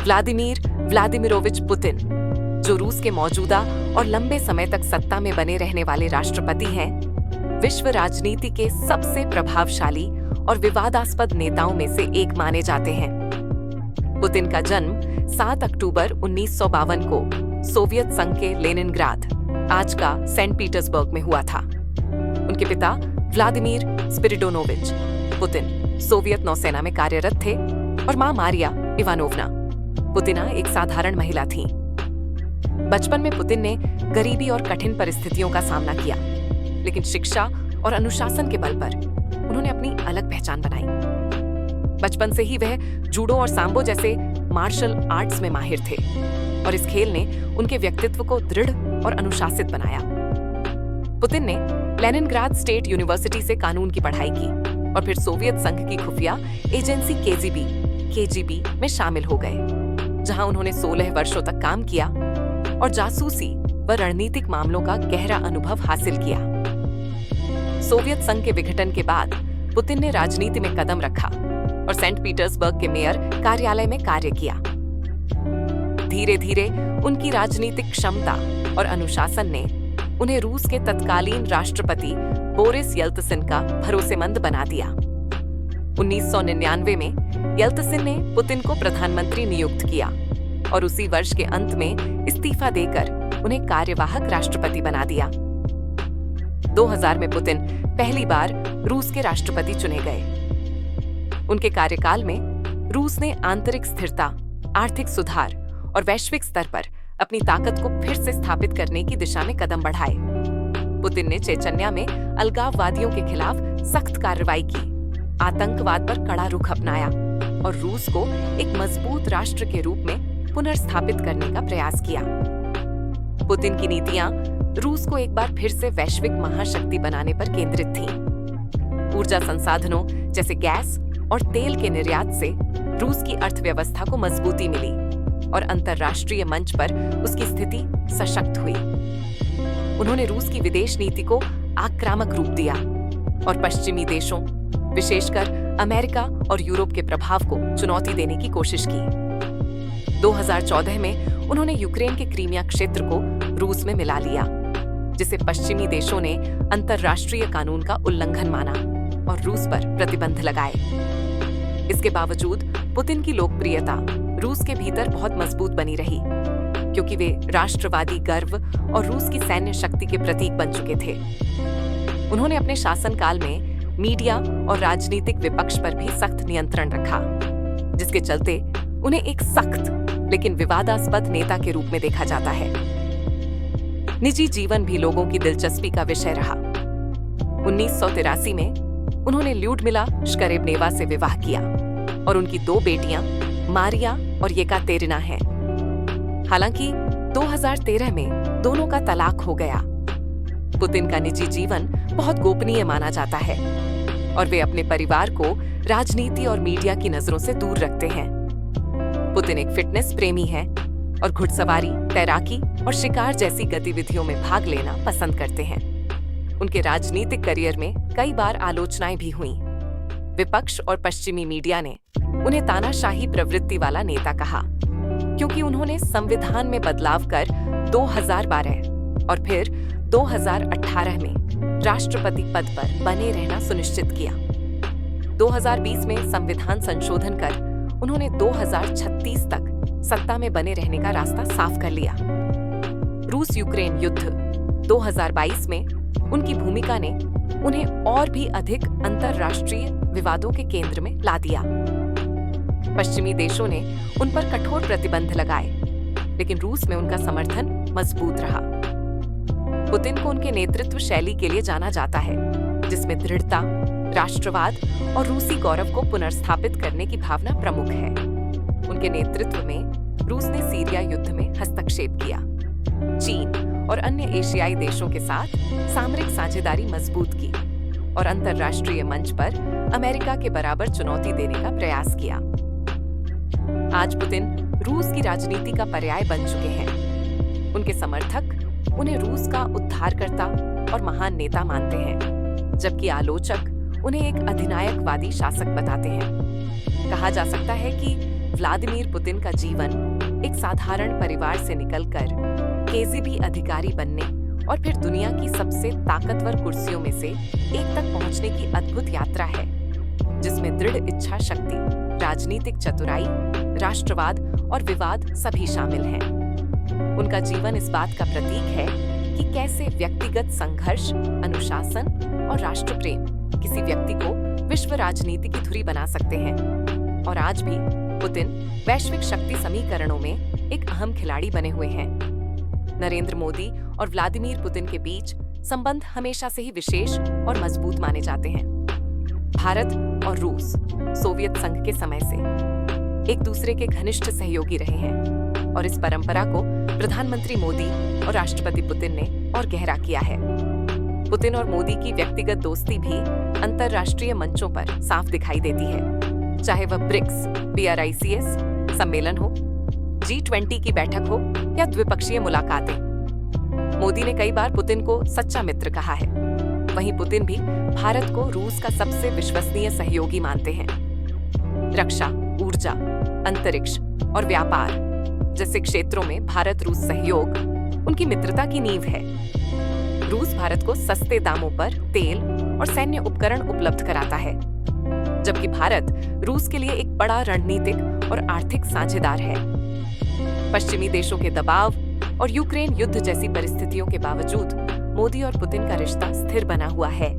Vladimir Vladimirovich Putin, जो रूस के मौजूदा और लंबे समय तक सत्ता में बने रहने वाले राष्ट्रपति हैं, विश्व राजनीति के सबसे प्रभावशाली और विवादास्पद नेताओं में से एक माने जाते हैं। पुतिन का जन्म 7 अक्टूबर 1952 को सोवियत संघ के लेनिनग्राद, आज का सेंट पीटर्सबर्ग में हुआ था। उनके पिता व्लादिमीर स्पिरिडोनोविच पुतिन सोवियत नौसेना में कार्यरत थे और मां मारिया इवानोवना पुतिना एक साधारण महिला थीं। बचपन में पुतिन ने गरीबी और कठिन परिस्थितियों का सामना किया, लेकिन शिक्षा और अनुशासन के बल पर उन्होंने अपनी अलग पहचान बनाई। बचपन से ही वह जूडो और सांबो जैसे मार्शल आर्ट्स में माहिर थे और इस खेल ने उनके व्यक्तित्व को दृढ़ और अनुशासित बनाया। पुतिन ने लेनिनग्राद स्टेट यूनिवर्सिटी से कानून की पढ़ाई की और फिर सोवियत संघ की खुफिया एजेंसी केजीबी में शामिल हो गए, जहां उन्होंने 16 वर्षों तक काम किया और जासूसी व रणनीतिक मामलों का गहरा अनुभव हासिल किया। सोवियत संघ के विघटन के बाद पुतिन ने राजनीति में कदम रखा और सेंट पीटर्सबर्ग के मेयर कार्यालय में कार्य किया। धीरे धीरे उनकी राजनीतिक क्षमता और अनुशासन ने उन्हें रूस के तत्कालीन राष्ट्रपति बोरिस येल्त्सिन का भरोसेमंद बना दिया। 1999 में येल्त्सिन ने पुतिन को प्रधानमंत्री नियुक्त किया और उसी वर्ष के अंत में इस्तीफा देकर उन्हें कार्यवाहक राष्ट्रपति बना दिया। 2000 में पुतिन पहली बार रूस के राष्ट्रपति चुने गए। उनके कार्यकाल में रूस ने आंतरिक स्थिरता, आर्थिक सुधार और वैश्विक स्तर पर अपनी ताकत को फिर से स्थापित करने की दिशा में कदम बढ़ाए। पुतिन ने चेचन्या में अलगाववादियों के खिलाफ सख्त कार्रवाई की, आतंकवाद पर कड़ा रुख अपनाया और रूस को एक मजबूत राष्ट्र के रूप में पुनर्स्थापित करने का प्रयास किया। पुतिन की नीतियां रूस को एक बार फिर से वैश्विक महाशक्ति बनाने पर केंद्रित थीं। ऊर्जा संसाधनों जैसे गैस और तेल के निर्यात से रूस की अर्थव्यवस्था को मजबूती मिली और अंतर्राष्ट्रीय मंच पर उसकी स्थिति सशक्त हुई। उन्होंने रूस की विदेश नीति को आक्रामक रूप दिया और पश्चिमी देशों, विशेषकर अमेरिका और यूरोप के प्रभाव को चुनौती देने की कोशिश की। 2014 में उन्होंने यूक्रेन के क्रीमिया क्षेत्र को रूस में मिला लिया, जिसे पश्चिमी देशों ने अंतर्राष्ट्रीय कानून का उल्लंघन माना और रूस पर प्रतिबंध लगाए। इसके बावजूद पुतिन की लोकप्रियता रूस के भीतर बहुत मजबूत बनी रही, क्योंकि वे राष्ट्रवादी गर्व और रूस की सैन्य शक्ति के प्रतीक बन चुके थे। उन्होंने अपने शासनकाल में मीडिया और राजनीतिक विपक्ष पर भी सख्त नियंत्रण रखा, जिसके चलते उन्हें एक सख्त लेकिन विवादास्पद नेता के रूप में देखा जाता है। निजी जीवन भी लोगों की दिलचस्पी का विषय रहा। 1983 में उन्होंने ल्यूडमिला श्करेबनेवा से विवाह किया और उनकी 2 बेटियां मारिया और येकातेरिना हैं। हालांकि 2013 में दोनों का तलाक हो गया। पुतिन का निजी जीवन बहुत गोपनीय माना जाता है और वे अपने परिवार को राजनीति और मीडिया की नजरों से दूर रखते हैं। पुतिन एक फिटनेस प्रेमी है और घुड़सवारी, तैराकी और शिकार जैसी गतिविधियों में भाग लेना पसंद करते हैं। उनके राजनीतिक करियर में कई बार आलोचनाएं भी हुईं। विपक्ष और पश्चिमी मीडिया ने उन्हें तानाशाही प्रवृत्ति वाला नेता कहा, क्योंकि उन्होंने संविधान में बदलाव कर 2012 और फिर 2018 में राष्ट्रपति पद पर बने रहना सुनिश्चित किया। 2020 में संविधान संशोधन कर उन्होंने 2036 तक सत्ता में बने रहने का रास्ता साफ कर लिया। रूस यूक्रेन युद्ध 2022 में उनकी भूमिका ने उन्हें और भी अधिक अंतर्राष्ट्रीय विवादों के केंद्र में ला दिया। पश्चिमी देशों ने उन पर कठोर प्रतिबंध लगाए, लेकिन रूस में उनका समर्थन मजबूत रहा। पुतिन को उनके नेतृत्व शैली के लिए जाना जाता है, जिसमें दृढ़ता, राष्ट्रवाद और रूसी गौरव को पुनर्स्थापित करने की भावना प्रमुख है। उनके नेतृत्व में रूस ने सीरिया युद्ध में हस्तक्षेप किया, चीन और अन्य एशियाई देशों के साथ सामरिक साझेदारी मजबूत की और अंतर्राष्ट्रीय मंच पर अमेरिका के बराबर चुनौती देने का प्रयास किया। आज पुतिन रूस की राजनीति का पर्याय बन चुके हैं। उनके समर्थक उन्हें रूस का उद्धारकर्ता और महान नेता मानते हैं, जबकि आलोचक उन्हें एक अधिनायकवादी शासक बताते हैं। कहा जा सकता है कि व्लादिमीर पुतिन का जीवन एक साधारण परिवार से निकलकर केजीबी अधिकारी बनने और फिर दुनिया की सबसे ताकतवर कुर्सियों में से एक तक पहुंचने की अद्भुत यात्रा है, जिसमें दृढ़ इच्छा शक्ति, राजनीतिक चतुराई, राष्ट्रवाद और विवाद सभी शामिल हैं। उनका जीवन इस बात का प्रतीक है कि कैसे व्यक्तिगत संघर्ष, अनुशासन और राष्ट्र प्रेम किसी व्यक्ति को विश्व राजनीति की धुरी बना सकते हैं। और आज भी पुतिन वैश्विक शक्ति समीकरणों में एक अहम खिलाड़ी बने हुए हैं। नरेंद्र मोदी और व्लादिमीर पुतिन के बीच संबंध हमेशा से ही विशेष और मजबूत माने जाते हैं। भारत और रूस सोवियत संघ के समय से एक दूसरे के घनिष्ठ सहयोगी रहे हैं और इस परंपरा को प्रधानमंत्री मोदी और राष्ट्रपति पुतिन ने और गहरा किया है। पुतिन और मोदी की व्यक्तिगत दोस्ती भी अंतर्राष्ट्रीय मंचों पर साफ दिखाई देती है, चाहे वह ब्रिक्स BRICS सम्मेलन हो, G20 की बैठक हो या द्विपक्षीय मुलाकातें। मोदी ने कई बार पुतिन को सच्चा मित्र कहा है, वहीं पुतिन भी भारत को रूस का सबसे विश्वसनीय सहयोगी मानते हैं। रक्षा, ऊर्जा, अंतरिक्ष और व्यापार जैसे क्षेत्रों में भारत रूस सहयोग उनकी मित्रता की नींव है। रूस भारत को सस्ते दामों पर तेल और सैन्य उपकरण उपलब्ध कराता है, जबकि भारत रूस के लिए एक बड़ा रणनीतिक और आर्थिक साझेदार है। पश्चिमी देशों के दबाव और यूक्रेन युद्ध जैसी परिस्थितियों के बावजूद मोदी और पुतिन का रिश्ता स्थिर बना हुआ है।